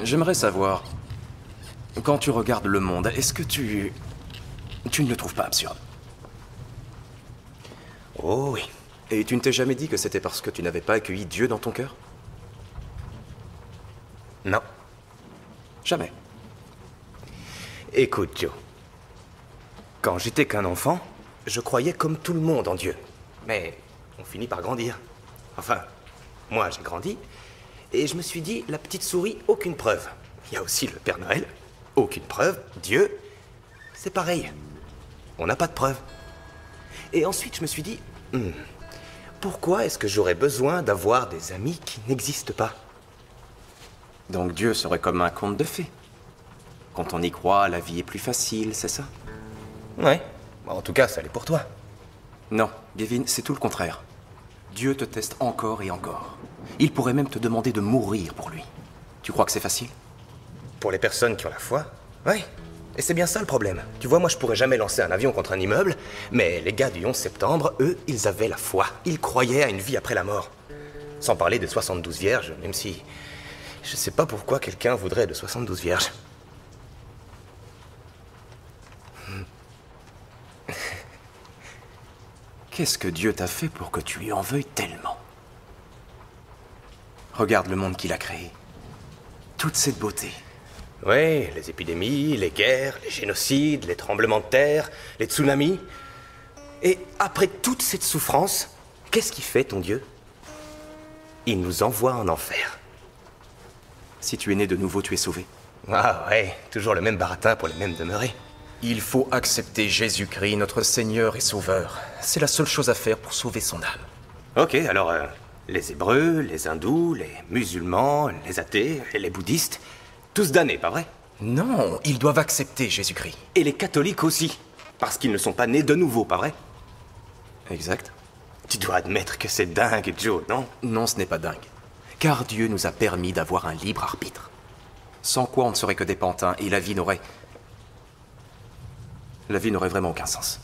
J'aimerais savoir, quand tu regardes le monde, est-ce que tu ne le trouves pas absurde? Oh oui. Et tu ne t'es jamais dit que c'était parce que tu n'avais pas accueilli Dieu dans ton cœur? Non. Jamais. Écoute, Joe. Quand j'étais qu'un enfant, je croyais comme tout le monde en Dieu. Mais on finit par grandir. Enfin, moi j'ai grandi, et je me suis dit, la petite souris, aucune preuve. Il y a aussi le Père Noël, aucune preuve. Dieu, c'est pareil. On n'a pas de preuve. Et ensuite, je me suis dit, pourquoi est-ce que j'aurais besoin d'avoir des amis qui n'existent pas? Donc Dieu serait comme un conte de fées. Quand on y croit, la vie est plus facile, c'est ça? Ouais. En tout cas, ça l'est pour toi. Non, Gavin, c'est tout le contraire. Dieu te teste encore et encore. Il pourrait même te demander de mourir pour lui. Tu crois que c'est facile? Pour les personnes qui ont la foi, ouais. Et c'est bien ça le problème. Tu vois, moi je pourrais jamais lancer un avion contre un immeuble, mais les gars du 11 septembre, eux, ils avaient la foi. Ils croyaient à une vie après la mort. Sans parler des 72 vierges, même si... Je sais pas pourquoi quelqu'un voudrait de 72 vierges. Qu'est-ce que Dieu t'a fait pour que tu lui en veuilles tellement? Regarde le monde qu'il a créé. Toute cette beauté. Oui, les épidémies, les guerres, les génocides, les tremblements de terre, les tsunamis. Et après toute cette souffrance, qu'est-ce qu'il fait, ton Dieu? Il nous envoie en enfer. Si tu es né de nouveau, tu es sauvé. Ah ouais, toujours le même baratin pour les mêmes demeurés. Il faut accepter Jésus-Christ, notre Seigneur et Sauveur. C'est la seule chose à faire pour sauver son âme. Ok, alors, les Hébreux, les Hindous, les musulmans, les athées, et les bouddhistes, tous damnés, pas vrai? Non, ils doivent accepter Jésus-Christ. Et les catholiques aussi, parce qu'ils ne sont pas nés de nouveau, pas vrai? Exact. Tu dois admettre que c'est dingue, Joe, non? Non, ce n'est pas dingue. Car Dieu nous a permis d'avoir un libre arbitre. Sans quoi on ne serait que des pantins et la vie n'aurait vraiment aucun sens.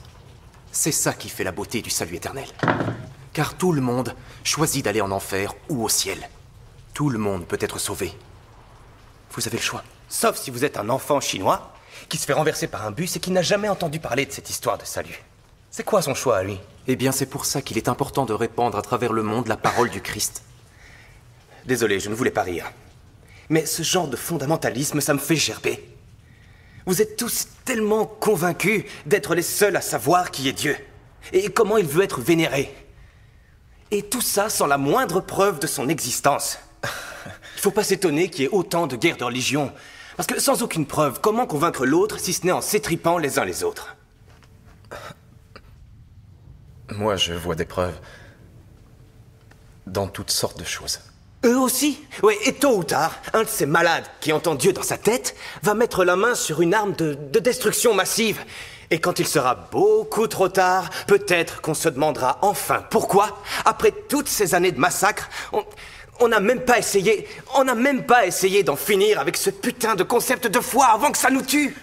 C'est ça qui fait la beauté du salut éternel. Car tout le monde choisit d'aller en enfer ou au ciel. Tout le monde peut être sauvé. Vous avez le choix. Sauf si vous êtes un enfant chinois qui se fait renverser par un bus et qui n'a jamais entendu parler de cette histoire de salut. C'est quoi son choix à lui? Eh bien, c'est pour ça qu'il est important de répandre à travers le monde la parole du Christ. Désolé, je ne voulais pas rire. Mais ce genre de fondamentalisme, ça me fait gerber. Vous êtes tous tellement convaincus d'être les seuls à savoir qui est Dieu et comment il veut être vénéré. Et tout ça sans la moindre preuve de son existence. Il faut pas s'étonner qu'il y ait autant de guerres de religion. Parce que sans aucune preuve, comment convaincre l'autre si ce n'est en s'étripant les uns les autres? Moi, je vois des preuves dans toutes sortes de choses. Eux aussi? Oui, et tôt ou tard, un de ces malades qui entend Dieu dans sa tête va mettre la main sur une arme de destruction massive. Et quand il sera beaucoup trop tard, peut-être qu'on se demandera enfin pourquoi, après toutes ces années de massacre, on n'a même pas essayé d'en finir avec ce putain de concept de foi avant que ça nous tue.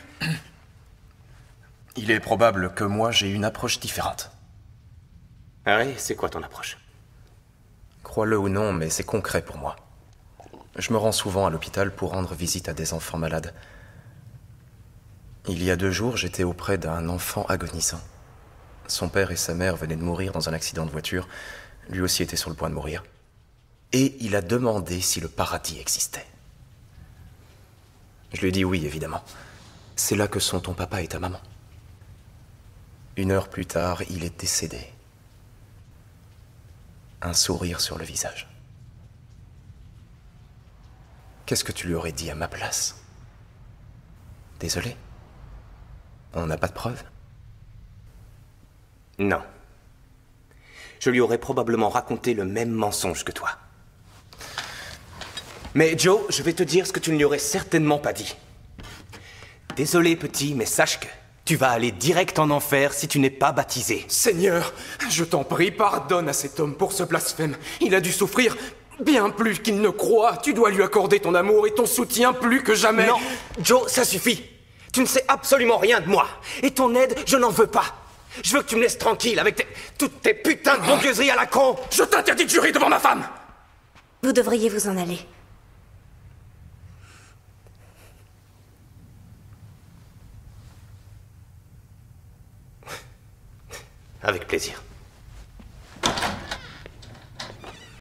Il est probable que moi, j'ai une approche différente. Ah oui, c'est quoi ton approche? Crois-le ou non, mais c'est concret pour moi. Je me rends souvent à l'hôpital pour rendre visite à des enfants malades. Il y a 2 jours, j'étais auprès d'un enfant agonisant. Son père et sa mère venaient de mourir dans un accident de voiture. Lui aussi était sur le point de mourir. Et il a demandé si le paradis existait. Je lui ai dit oui, évidemment. C'est là que sont ton papa et ta maman. 1 heure plus tard, il est décédé. Un sourire sur le visage. Qu'est-ce que tu lui aurais dit à ma place? Désolé. On n'a pas de preuves? Non. Je lui aurais probablement raconté le même mensonge que toi. Mais Joe, je vais te dire ce que tu ne lui aurais certainement pas dit. Désolé, petit, mais sache que tu vas aller direct en enfer si tu n'es pas baptisé. Seigneur, je t'en prie, pardonne à cet homme pour ce blasphème. Il a dû souffrir bien plus qu'il ne croit. Tu dois lui accorder ton amour et ton soutien plus que jamais. Non, Joe, ça suffit. Tu ne sais absolument rien de moi. Et ton aide, je n'en veux pas. Je veux que tu me laisses tranquille avec toutes tes putains de bongueuseries à la con. Je t'interdis de jurer devant ma femme. Vous devriez vous en aller. Avec plaisir.